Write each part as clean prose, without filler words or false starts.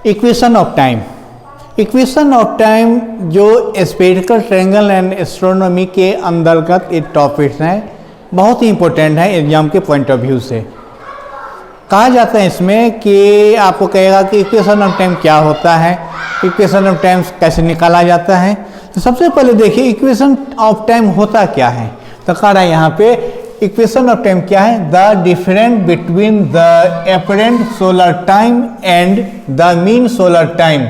Equation of time. Equation of time जो spherical triangle and astronomy के अंतर्गत एक टॉपिक है, बहुत ही इंपॉर्टेंट है एग्जाम के पॉइंट ऑफ व्यू से। कहा जाता है इसमें कि आपको कहेगा कि इक्वेशन ऑफ टाइम क्या होता है, इक्वेशन ऑफ टाइम कैसे निकाला जाता है। तो सबसे पहले देखिए इक्वेशन ऑफ टाइम होता क्या है। तो कह रहा है यहाँ पे इक्वेशन ऑफ टाइम क्या है, the difference between the apparent solar time and the mean solar time.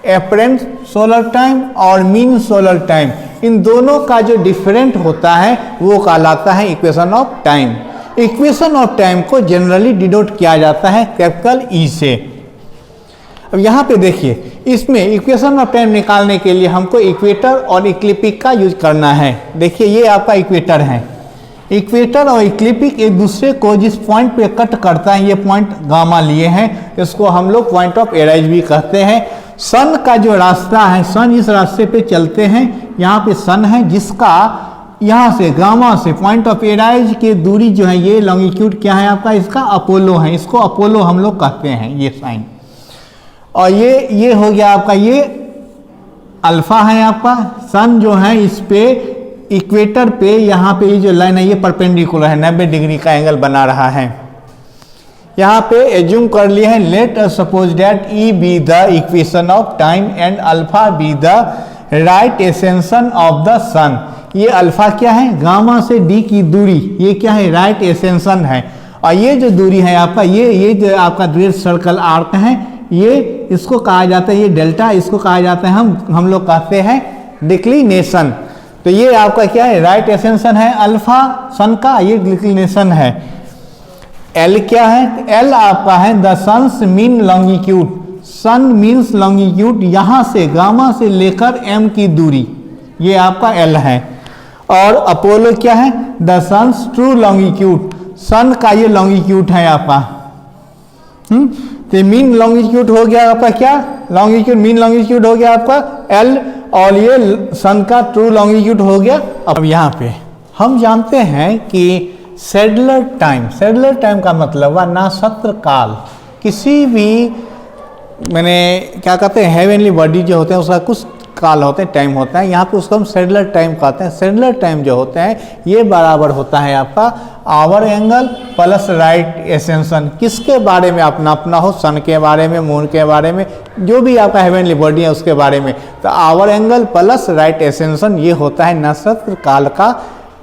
Apparent solar time और मीन सोलर टाइम, इन दोनों का जो डिफरेंट होता है वो कहलाता है equation of time. Equation of time को जनरली डिनोट किया जाता है कैपिटल ई से। अब यहाँ पे देखिए इसमें इक्वेशन ऑफ टाइम निकालने के लिए हमको इक्वेटर और इक्लिपिक का यूज करना है। देखिए ये आपका इक्वेटर है, इक्वेटर और इक्लिपिक एक दूसरे को जिस पॉइंट पे कट करता है, ये पॉइंट गामा लिए हैं, इसको हम लोग पॉइंट ऑफ एराइज भी कहते हैं। सन का जो रास्ता है, सन इस रास्ते पे चलते हैं, यहाँ पे सन है जिसका यहाँ से गामा से पॉइंट ऑफ एराइज की दूरी जो है, ये लॉन्गिट्यूड क्या है आपका, इसका अपोलो है, इसको अपोलो हम लोग कहते हैं ये साइन। और ये हो गया आपका, ये अल्फा है आपका। सन जो है इस पे इक्वेटर पे यहाँ पे ये जो लाइन है ये परपेंडिकुलर है, 90 डिग्री का एंगल बना रहा है। यहाँ पे एज्यूम कर लिए हैं, let us suppose that E be the equation of time and alpha be the right extension of the sun. ये अल्फा क्या है, गामा से डी की दूरी, ये क्या है, राइट एक्सटेंशन है। और ये जो दूरी है आपका, ये जो आपका रेड सर्कल आर्क है, ये इसको कहा जाता है, ये डेल्टा, इसको कहा जाता है हम लोग कहते हैं डिक्लिनेशन। तो ये आपका क्या है, राइट एक्सटेंशन है अल्फा सन का, ये डिक्लिनेशन है। एल क्या है, एल आपका है the sun's mean longitude. Sun means longitude, यहाँ से गामा से लेकर एम की दूरी, ये आपका एल है। और अपोलो क्या है, द सन्स ट्रू लॉन्गिट्यूड, सन का ये लॉन्गिट्यूड है आपका। तो मीन लॉन्गिट्यूड हो गया आपका क्या, लॉन्गिट्यूड मीन लॉन्गिट्यूड हो गया आपका एल, और ये सन का ट्रू लॉन्गिट्यूड हो गया। अब यहाँ पे हम जानते हैं कि सैडलर टाइम, सैडलर टाइम का मतलब है नक्षत्र काल। किसी भी मैंने क्या कहते हैं, हेवनली बॉडी जो होते हैं उसका कुछ काल होते हैं, टाइम होता है, यहाँ पे उसको हम सैडलर टाइम कहते हैं। सैडलर टाइम जो होते हैं ये बराबर होता है आपका hour angle plus right extension. किसके बारे में आप नापना हो, सन के बारे में, मून के बारे में, जो भी आपका हेवनली बॉडी है उसके बारे में। तो hour angle plus right extension ये होता है नक्षत्र काल का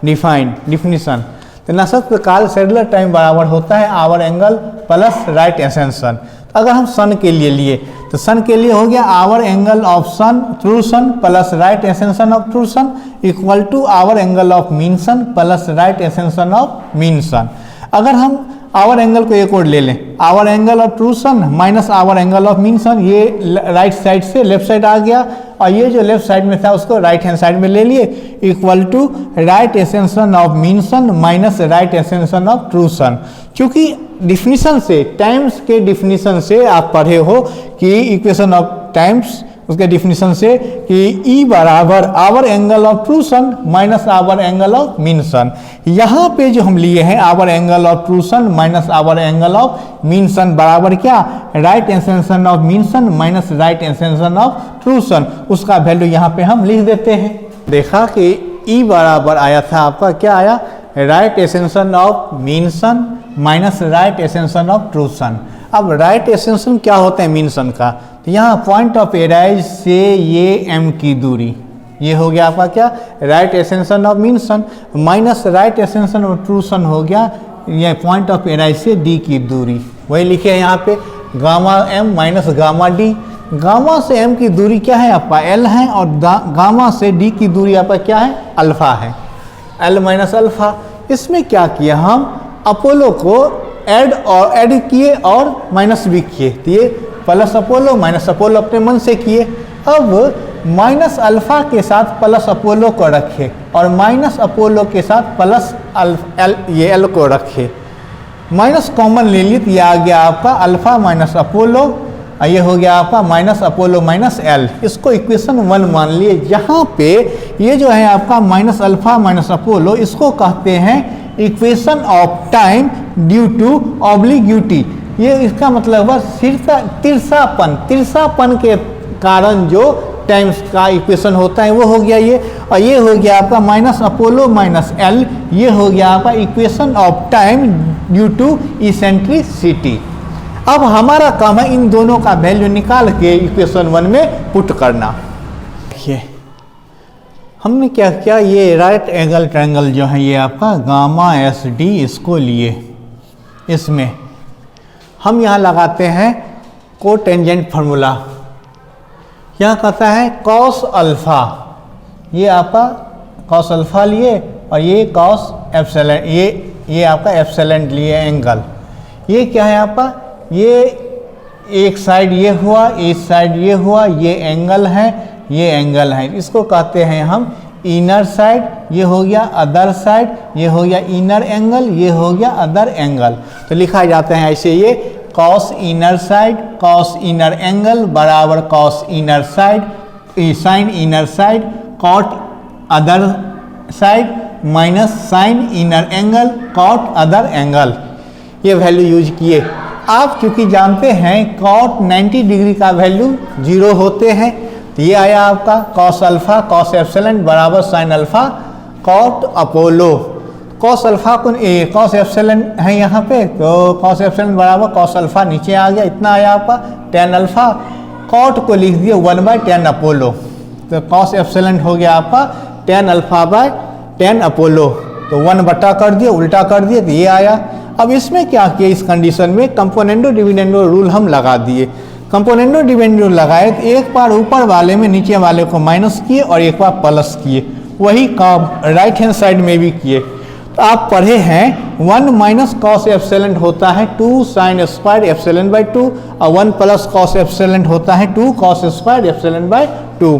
डिफिनीशन। तो नक्षत्र काल सैडलर टाइम बराबर होता है hour angle plus right extension. अगर हम सन के लिए लिए तो सन के लिए हो गया hour angle of sun through sun plus right extension of through sun equal to hour angle of mean sun plus right extension of mean sun. अगर हम आवर एंगल को एक और ले लें, hour angle of true sun minus hour angle of mean sun, ये right side से left side आ गया, और ये जो लेफ्ट साइड में था उसको राइट हैंड साइड में ले लिए, equal to right extension of mean sun minus right extension of true sun. क्योंकि डिफिनीशन से, टाइम्स के डिफिनीशन से आप पढ़े हो कि इक्वेशन ऑफ टाइम्स, उसके डिफिनीशन से कि ई बराबर hour angle of true sun minus hour angle of mean sun. यहाँ पे जो हम लिए हैं hour angle of true sun minus hour angle of mean sun बराबर क्या, right extension of mean sun minus right extension of true sun, उसका value यहाँ पे हम लिख देते हैं। देखा कि ई बराबर आया था आपका, क्या आया, right extension of mean sun minus right extension of true sun. अब राइट एक्सटेंशन क्या होता है मीन सन का, तो यहाँ पॉइंट ऑफ एराइज से ये एम की दूरी, ये हो गया आपका क्या, right extension of mean sun minus right extension of true sun हो गया ये पॉइंट ऑफ एराइज से डी की दूरी। वही लिखे हैं यहाँ पे gamma M minus gamma D. Gamma से एम की दूरी क्या है आपका, एल है, और गामा से डी की दूरी आपका क्या है, अल्फा है, एल माइनस अल्फा। इसमें क्या किया, हम अपोलो को ऐड किए और माइनस भी किए, तो ये प्लस अपोलो माइनस अपोलो अपने मन से किए। अब माइनस अल्फा के साथ प्लस अपोलो को रखे और माइनस अपोलो के साथ प्लस ये एल को रखे, माइनस कॉमन ले लिए तो ये आ गया आपका अल्फा माइनस अपोलो, ये हो गया आपका माइनस अपोलो माइनस एल। इसको इक्वेशन 1 मान लिए। यहाँ पे ये जो है आपका माइनस अल्फा माइनस अपोलो, इसको कहते हैं equation of time due to obliquity. ये इसका मतलब है तिरछापन के कारण जो टाइम्स का इक्वेशन होता है वो हो गया ये, और ये हो गया आपका माइनस अपोलो माइनस एल, ये हो गया आपका equation of time due to eccentricity. अब हमारा काम है इन दोनों का वैल्यू निकाल के इक्वेशन 1 में पुट करना। देखिए हमने क्या किया, ये राइट एंगल ट्रायंगल जो है ये आपका गामा एस डी इसको लिए, इसमें हम यहाँ लगाते हैं कोटेंजेंट फार्मूला, यहाँ कहता है कॉस अल्फा, ये आपका कॉस अल्फा लिए और ये कॉस एप्सिलॉन, ये आपका एप्सिलॉन लिए एंगल, ये क्या है आपका, ये एक साइड ये हुआ, इस साइड ये हुआ, ये एंगल है, ये एंगल है, इसको कहते हैं हम इनर साइड, ये हो गया अदर साइड, ये हो गया इनर एंगल, ये हो गया अदर एंगल। तो लिखा जाते हैं ऐसे, ये cos inner side cos inner angle बराबर cos inner side sine inner side cot other side minus sine inner angle cot other angle. ये वैल्यू यूज किए। आप चूंकि जानते हैं कॉट 90 डिग्री का वैल्यू 0 होते हैं, तो ये आया आपका कॉस अल्फा कॉस एप्सिलॉन बराबर sine alpha cot Apollo. Cos alpha को कॉस एप्सिलॉन है यहाँ पे, तो कॉस एप्सिलॉन बराबर कॉस अल्फा नीचे आ गया, इतना आया आपका टेन अल्फा, कॉट को लिख दिया 1/10 अपोलो, तो कॉस एप्सिलॉन हो गया आपका 10 अल्फा बाय 10 अपोलो, तो 1 बटा कर दिया, उल्टा कर दिए, तो ये आया। अब इसमें क्या किया, इस कंडीशन में कंपोनेंडो डिविडेंडो रूल हम लगा दिए। कंपोनेंडो डिविडेंडो लगाए तो एक बार ऊपर वाले में नीचे वाले को माइनस किए और एक बार प्लस किए, वही काम राइट हैंड साइड में भी किए। तो आप पढ़े हैं 1 माइनस कॉस एप्सिलॉन होता है 2 साइन स्क्वायर एप्सिलॉन बाय 2 और 1 प्लस कॉस एप्सिलॉन होता है 2 कॉस स्क्वायर एप्सिलॉन बाय 2।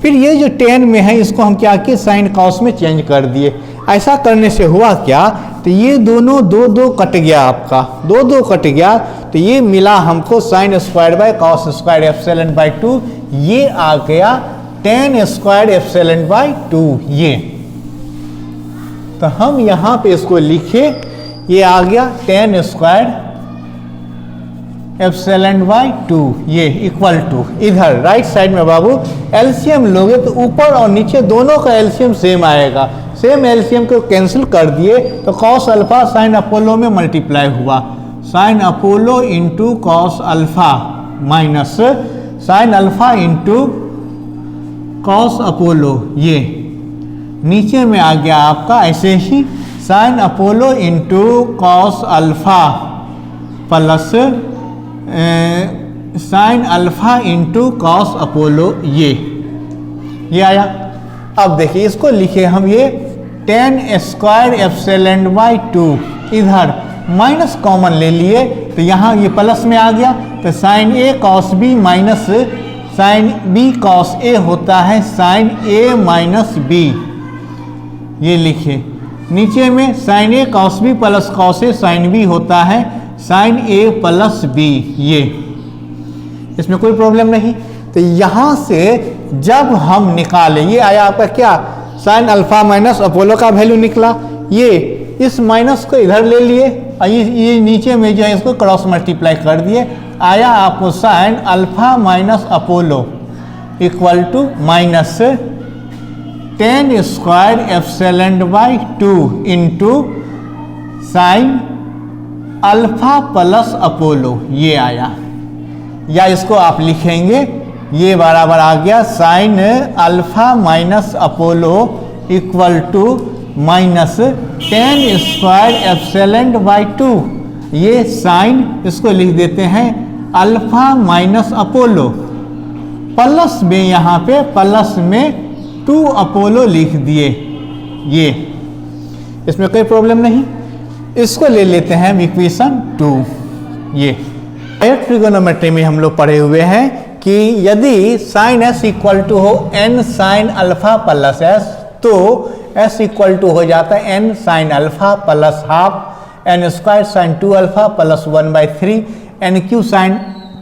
फिर ये जो 10 में है इसको हम क्या किए, साइन कॉस में चेंज कर दिए। ऐसा करने से हुआ क्या, तो ये दोनों 2 कट गया, आपका 2 कट गया, तो ये मिला हमको sine square by cos square epsilon by 2, ये आ गया 10 स्क्वायर एप्सिलॉन बाय 2 ये। तो हम यहाँ पे इसको लिखे, ये आ गया 10 स्क्वायर एप्सिलॉन बाय 2 ये इक्वल टू, इधर राइट साइड में बाबू एलसीएम लोगे तो ऊपर और नीचे दोनों का एलसीएम सेम आएगा, सेम एलसीएम को कैंसिल कर दिए तो कॉस अल्फा साइन अपोलो में मल्टीप्लाई हुआ, sine Apollo into cos alpha minus sine alpha into cos Apollo, ये नीचे में आ गया आपका ऐसे ही sine Apollo into cos alpha plus sine alpha into cos Apollo, ये आया। अब देखिए इसको लिखे हम, ये 10 स्क्वायर एप्सिलॉन बाय 2, इधर माइनस कॉमन ले लिए तो यहाँ ये प्लस में आ गया, तो sine A cos B minus sine B cos A होता है साइन ए माइनस बी, ये लिखे। नीचे में sign A cos B plus cos A sine B होता है साइन ए प्लस बी, ये इसमें कोई प्रॉब्लम नहीं। तो यहाँ से जब हम निकाले, ये आया आपका क्या, साइन अल्फा माइनस अपोलो का वैल्यू निकला, ये इस माइनस को इधर ले लिए और ये नीचे में जो है इसको क्रॉस मल्टीप्लाई कर दिए, आया आपको sine alpha minus Apollo equal to minus 10 square epsilon by 2 into sine alpha plus Apollo, ये आया। या इसको आप लिखेंगे, ये बराबर आ गया sine alpha minus Apollo equal to minus 10 square epsilon by 2, ये साइन इसको लिख देते हैं अल्फा माइनस अपोलो, प्लस में यहाँ पे प्लस में 2 अपोलो लिख दिए, ये इसमें कोई प्रॉब्लम नहीं। इसको ले लेते हैं इक्वेशन 2। ये ट्रिगोनोमेट्री में हम लोग पढ़े हुए हैं कि यदि साइन एस इक्वल टू हो N sine alpha plus S, तो एस इक्वल टू हो जाता है N sine alpha plus half N square sine 2 alpha plus 1/3 N Q sine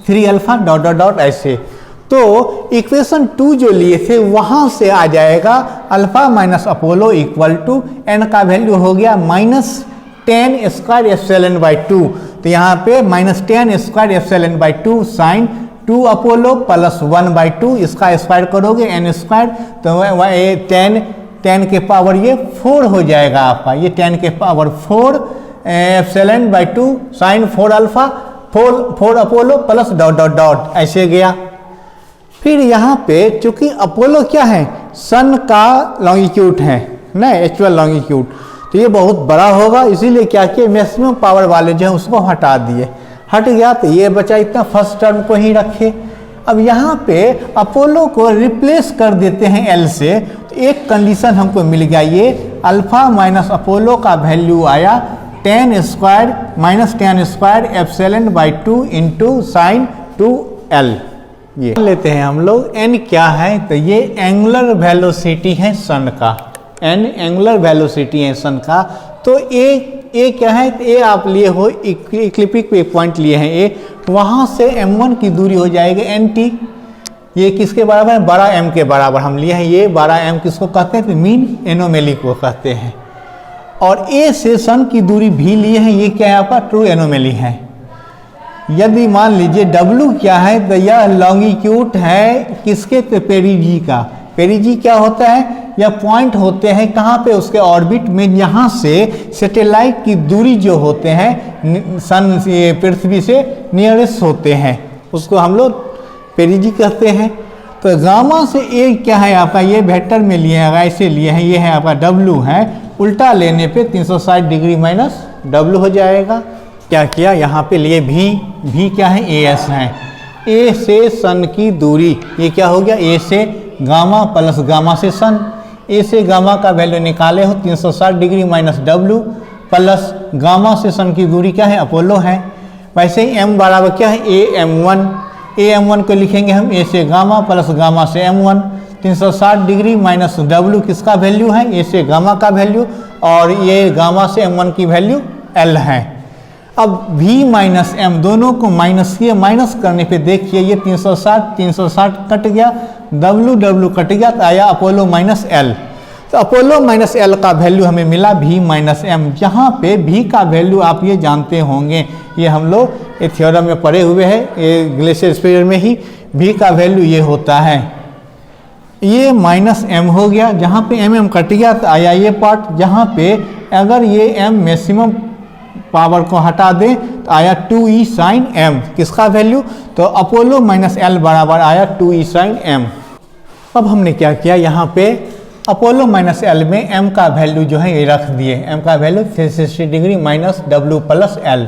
3 alpha dot dot dot ऐसे। तो इक्वेशन 2 जो लिए थे वहां से आ जाएगा alpha minus Apollo equal to N का वैल्यू हो गया माइनस 10 स्क्वायर एप्सिलॉन बाय 2, तो यहाँ पे -10 square epsilon by 2 sine 2 Apollo plus 1/2, इसका स्क्वायर करोगे n स्क्वायर, तो ये 10 के पावर ये 4 हो जाएगा आपका, ये 10 के power 4 epsilon by 2 sine 4 alpha 4 Apollo plus dot dot dot ऐसे गया। फिर यहाँ पे चूंकि अपोलो क्या है, सन का लॉन्गिट्यूड है ना, एक्चुअल लॉन्गिट्यूड, तो ये बहुत बड़ा होगा, इसीलिए क्या किया मैक्सिमम पावर वाले जो है उसको हटा दिए, हट गया तो ये बचा इतना, फर्स्ट टर्म को ही रखे। अब यहाँ पे अपोलो को रिप्लेस कर देते हैं एल से, तो एक कंडीशन हमको मिल गया, ये अल्फा माइनस अपोलो का वैल्यू आया 10 square minus 10 square epsilon by 2 into sign 2l। ये लेते हैं हम लोग, n क्या है, तो ये एंगुलर वेलोसिटी है सन का, n एंगुलर वेलोसिटी है सन का। तो ए क्या है, तो ए आप लिए हो इक्लिप्टिक पे पॉइंट लिए हैं ए, वहाँ से m1 की दूरी हो जाएगी nt, ये किसके बराबर है, बड़ा m के बराबर हम लिए हैं, ये बड़ा m किसको कहते हैं, तो मीन एनोमेली को कहते हैं। और ए से सन की दूरी भी लिए हैं, ये क्या है आपका ट्रू एनोमेली है। यदि मान लीजिए W क्या है, तो यह लॉन्गिट्यूड है किसके, तो पेरिजी का। पेरिजी क्या होता है, यह पॉइंट होते हैं कहाँ पे, उसके ऑर्बिट में, यहाँ से सैटेलाइट की दूरी जो होते हैं सन पृथ्वी से नियरेस्ट होते हैं, उसको हम लोग पेरिजी कहते हैं। तो गामा से ए क्या है आपका, ये वेक्टर में लिए है, ऐसे लिए हैं, ये है आपका W है, उल्टा लेने पे 360 डिग्री माइनस W हो जाएगा। क्या किया यहाँ पे लिए भी क्या है, AS है, ए से सन की दूरी, ये क्या हो गया, ए से गामा प्लस गामा से सन, ए से गामा का वैल्यू निकाले हो 360 degree minus W plus gamma से सन की दूरी क्या है, अपोलो है। वैसे ही m बराबर क्या है, AM1 को लिखेंगे हम ए से गामा प्लस गामा से m1, 360 डिग्री माइनस W किसका वैल्यू है, ए से गामा का वैल्यू, और ये गामा से m1 की वैल्यू L है। अब v माइनस m दोनों को माइनस किए, माइनस करने पे देखिए ये 360 कट गया, W कट गया, तो आया अपोलो माइनस L। तो अपोलो माइनस L का वैल्यू हमें मिला v माइनस m, जहाँ पे v का वैल्यू आप ये जानते होंगे, ये हम लोग ये थ्योरम में पढ़े हुए हैं, ये ग्लेशियर स्फीयर में ही v का वैल्यू ये होता है, ये माइनस m हो गया, जहाँ पे m कट गया तो आया ये पार्ट, जहाँ पे अगर ये m मैक्सिमम पावर को हटा दें तो आया 2e साइन m, किसका वैल्यू, तो अपोलो माइनस L बराबर आया 2e साइन m। अब हमने क्या किया, यहाँ पे अपोलो माइनस L में m का वैल्यू जो है ये रख दिए, m का value 360 degree minus W plus L।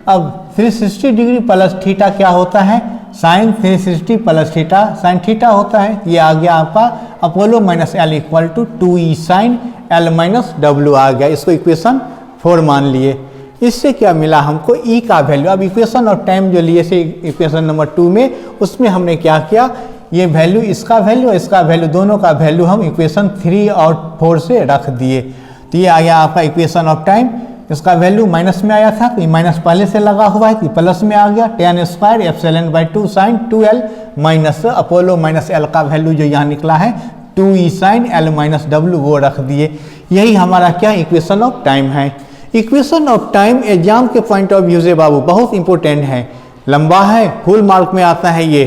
अब 360 डिग्री प्लस थीटा क्या होता है, sine 360 plus theta sine theta होता है, ये आ गया आपका Apollo minus L equal to 2e sine L minus W आ गया, इसको इक्वेशन 4 मान लिए। इससे क्या मिला हमको, E का वैल्यू। अब इक्वेशन ऑफ टाइम जो लिए से इक्वेशन नंबर 2 में, उसमें हमने क्या किया, ये वैल्यू इसका वैल्यू इसका वैल्यू दोनों का वैल्यू हम इक्वेशन 3 और 4 से रख दिए, तो ये आ गया आपका इक्वेशन ऑफ टाइम। इसका वैल्यू माइनस में आया था, तो ये माइनस पहले से लगा हुआ है, तो प्लस में आ गया 10 square epsilon by 2 sine 2l minus Apollo minus L का वैल्यू जो यहाँ निकला है 2e sine L minus W, वो रख दिए। यही हमारा क्या इक्वेशन ऑफ टाइम है। इक्वेशन ऑफ टाइम एग्जाम के पॉइंट ऑफ व्यू से बाबू बहुत इंपॉर्टेंट है, लंबा है, फुल मार्क में आता है ये,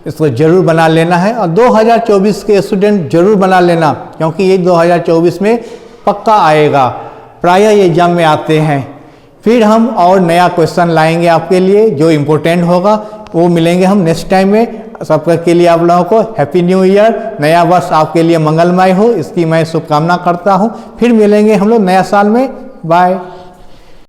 इसको जरूर बना लेना है, और 2024 के स्टूडेंट जरूर बना लेना, क्योंकि ये 2024 में पक्का आएगा, प्रायः ये एग्जाम में आते हैं। फिर हम और नया क्वेश्चन लाएंगे आपके लिए जो इम्पोर्टेंट होगा, वो मिलेंगे हम नेक्स्ट टाइम में। सबके लिए आप लोगों को हैप्पी न्यू ईयर, नया वर्ष आपके लिए मंगलमय हो, इसकी मैं शुभकामना करता हूँ। फिर मिलेंगे हम लोग नया साल में, बाय।